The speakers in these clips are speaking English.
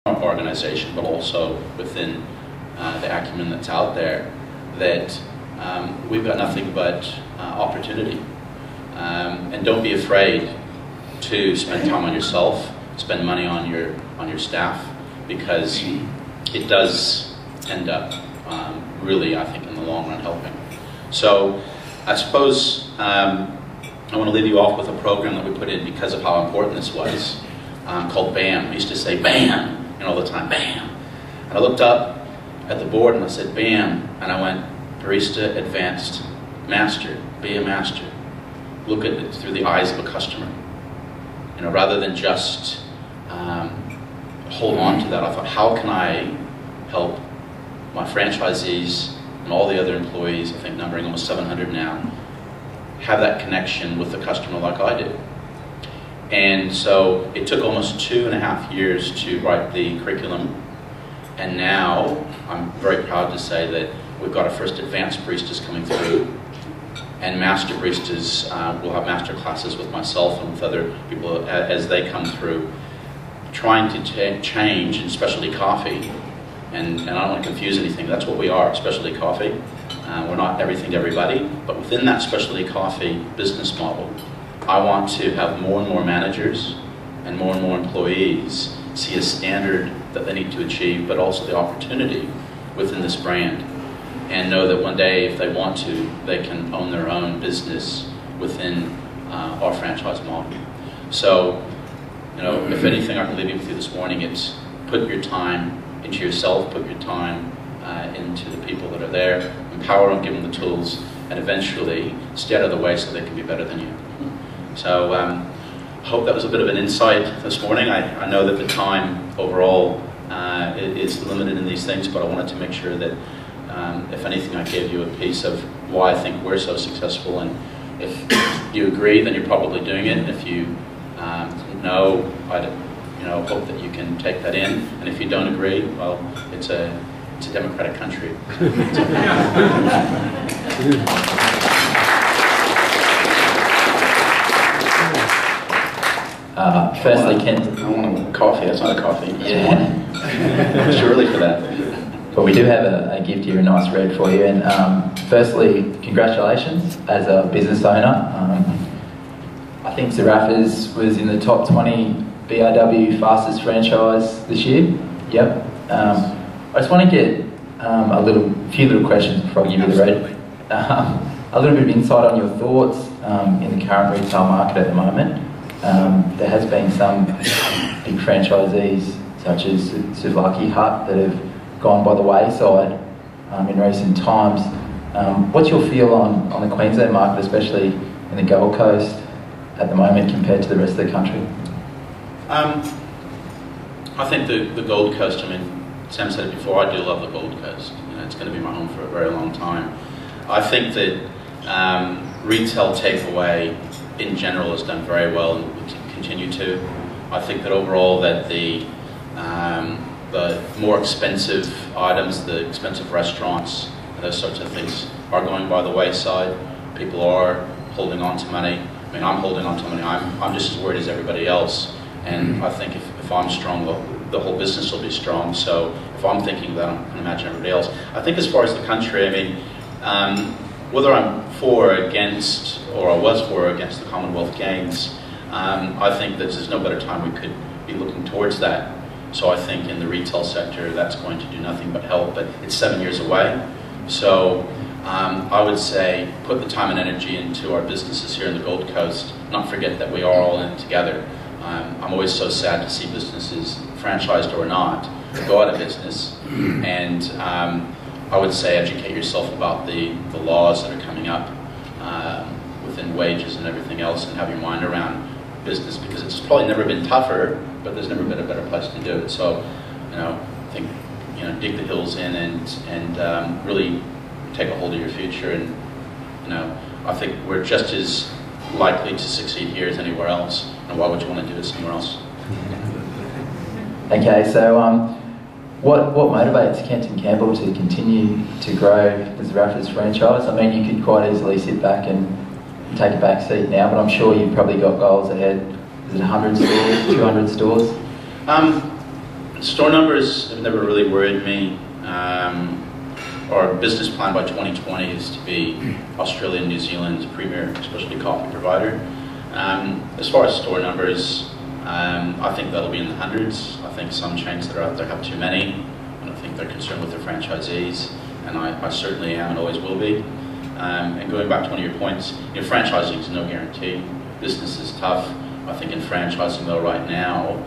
our organization, but also within the acumen that's out there, that we've got nothing but opportunity. And don't be afraid to spend time on yourself, spend money on your staff, because it does end up really, I think, in the long run helping. So I suppose I want to leave you off with a program that we put in because of how important this was, called BAM. I used to say BAM, all the time, BAM. And I looked up at the board and I said BAM, and I went, Barista Advanced Master, be a master. Look at it through the eyes of a customer. Rather than just hold on to that, I thought, how can I help my franchisees and all the other employees, I think numbering almost 700 now, have that connection with the customer like I do. And so it took almost 2.5 years to write the curriculum, and now I'm very proud to say that we've got our first advanced baristas coming through, and master baristas will have master classes with myself and with other people as they come through, trying to change in specialty coffee. And I don't want to confuse anything, that's what we are, specialty coffee. We're not everything to everybody, but within that specialty coffee business model, I want to have more and more managers and more employees see a standard that they need to achieve, but also the opportunity within this brand, and know that one day, if they want to, they can own their own business within our franchise model. So, if anything I can leave you with this morning, it's put your time into yourself, put your time into the people that are there, empower them, give them the tools, and eventually stay out of the way so they can be better than you. So I hope that was a bit of an insight this morning. I know that the time overall is limited in these things, but I wanted to make sure that if anything, I gave you a piece of why I think we're so successful. And if you agree, then you're probably doing it. If you know, I'd hope that you can take that in. And if you don't agree, well, it's a democratic country. Firstly, Kenton. I want a coffee. That's not a coffee. Yeah. It's too early for that. But we do have a gift here, a nice red for you. And firstly, congratulations as a business owner. I think Zaraffas was in the top 20 BRW fastest franchise this year. Yep. I just want to get a few little questions before I give you the red. A little bit of insight on your thoughts in the current retail market at the moment. There has been some big franchisees, such as Souvlaki Hut, that have gone by the wayside in recent times. What's your feel on the Queensland market, especially in the Gold Coast at the moment compared to the rest of the country? I think the Gold Coast, Sam said it before, I do love the Gold Coast. It's going to be my home for a very long time. I think that retail takeaway in general has done very well and will continue to. I think that overall that the more expensive items, the expensive restaurants, and those sorts of things are going by the wayside. People are holding on to money. I'm holding on to money. I'm just as worried as everybody else. And I think if I'm strong, the whole business will be strong. So if I'm thinking that, I can imagine everybody else. I think as far as the country, whether I'm for or against, or I was for or against the Commonwealth Games, I think that there's no better time we could be looking towards that. So I think in the retail sector, that's going to do nothing but help, but it's 7 years away. So I would say put the time and energy into our businesses here in the Gold Coast, not forget that we are all in it together. I'm always so sad to see businesses, franchised or not, go out of business. And I would say educate yourself about the laws that are coming up within wages and everything else, and have your mind around business, because it's probably never been tougher, but there's never been a better place to do it. So, I think, dig the heels in and really take a hold of your future. And, I think we're just as likely to succeed here as anywhere else. And why would you want to do it somewhere else? Okay, so what motivates Kenton Campbell to continue to grow the Zaraffas franchise? You could quite easily sit back and take a back seat now, but I'm sure you've probably got goals ahead. Is it 100 stores, 200 stores? Store numbers have never really worried me. Our business plan by 2020 is to be Australia and New Zealand's premier specialty coffee provider. As far as store numbers, I think that'll be in the hundreds. I think some chains that are out there have too many. I don't think they're concerned with their franchisees, and I certainly am and always will be. And going back to one of your points, franchising is no guarantee. Business is tough. I think in franchising though right now,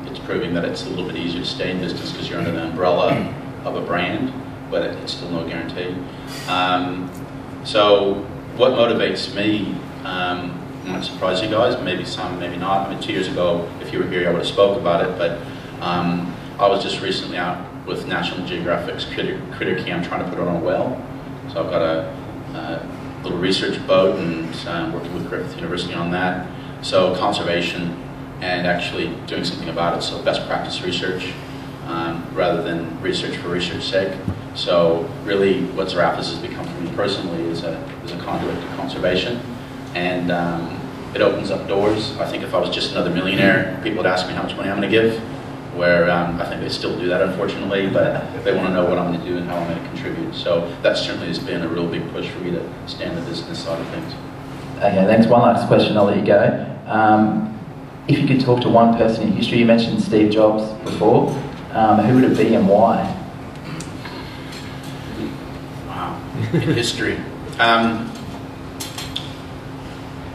it's proving that it's a little bit easier to stay in business because you're under the umbrella of a brand, but it's still no guarantee. So what motivates me, might surprise you guys, maybe some, maybe not. I mean, 2 years ago, if you were here, I would have spoke about it, but I was just recently out with National Geographic's Critter Cam trying to put it on a well. So I've got a little research boat and working with Griffith University on that. So conservation and actually doing something about it, so best practice research rather than research for research's sake. So really what Zaraffas has become for me personally is a conduit to conservation, and it opens up doors. I think if I was just another millionaire, people would ask me how much money I'm going to give, where I think they still do that unfortunately, but they want to know what I'm going to do and how I'm going to contribute. So that certainly has been a real big push for me to stay on the business side of things. Okay, thanks. One last question, I'll let you go. If you could talk to one person in history, you mentioned Steve Jobs before, who would it be and why? Wow, in history.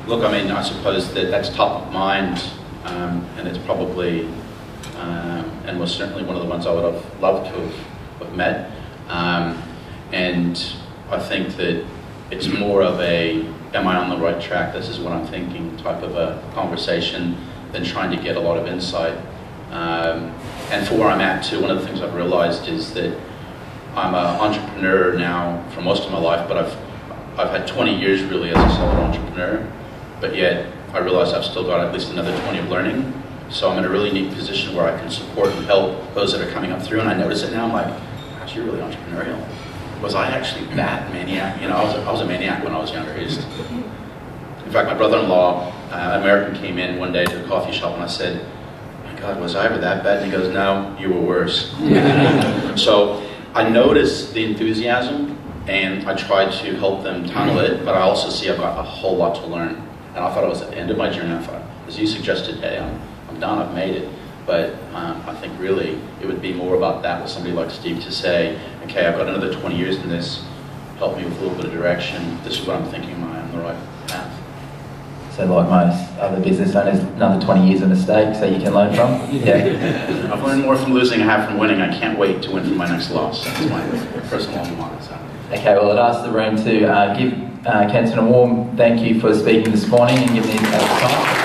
Look, I mean, I suppose that's top of mind, and it's probably, and was certainly one of the ones I would have loved to have met. And I think that it's more of a, am I on the right track, this is what I'm thinking type of a conversation than trying to get a lot of insight. And for where I'm at too, one of the things I've realized is that I'm an entrepreneur now for most of my life, but I've had 20 years really as a solo entrepreneur, but yet I realize I've still got at least another 20 of learning. So I'm in a really neat position where I can support and help those that are coming up through, and I notice it now, I'm like, gosh, you're really entrepreneurial. Was I actually that maniac? You know, I was a maniac when I was younger. In fact, my brother-in-law, American, came in one day to the coffee shop and I said, my God, was I ever that bad? And he goes, no, you were worse. So I noticed the enthusiasm and I tried to help them tunnel it, but I also see I've got a whole lot to learn. And I thought I was at the end of my journey. I thought, as you suggested, hey, I'm done, I've made it. But I think really it would be more about that with somebody like Steve to say, okay, I've got another 20 years in this, help me with a little bit of direction, this is what I'm thinking, am I on the right path? So like most other business owners, another 20 years of mistakes that you can learn from? Yeah. I've learned more from losing than I have from winning. I can't wait to win from my next loss. That's my personal line. So. Okay, well I'd ask the room to give Kenton a warm thank you for speaking this morning and giving me time.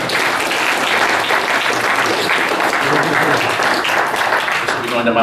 Going to my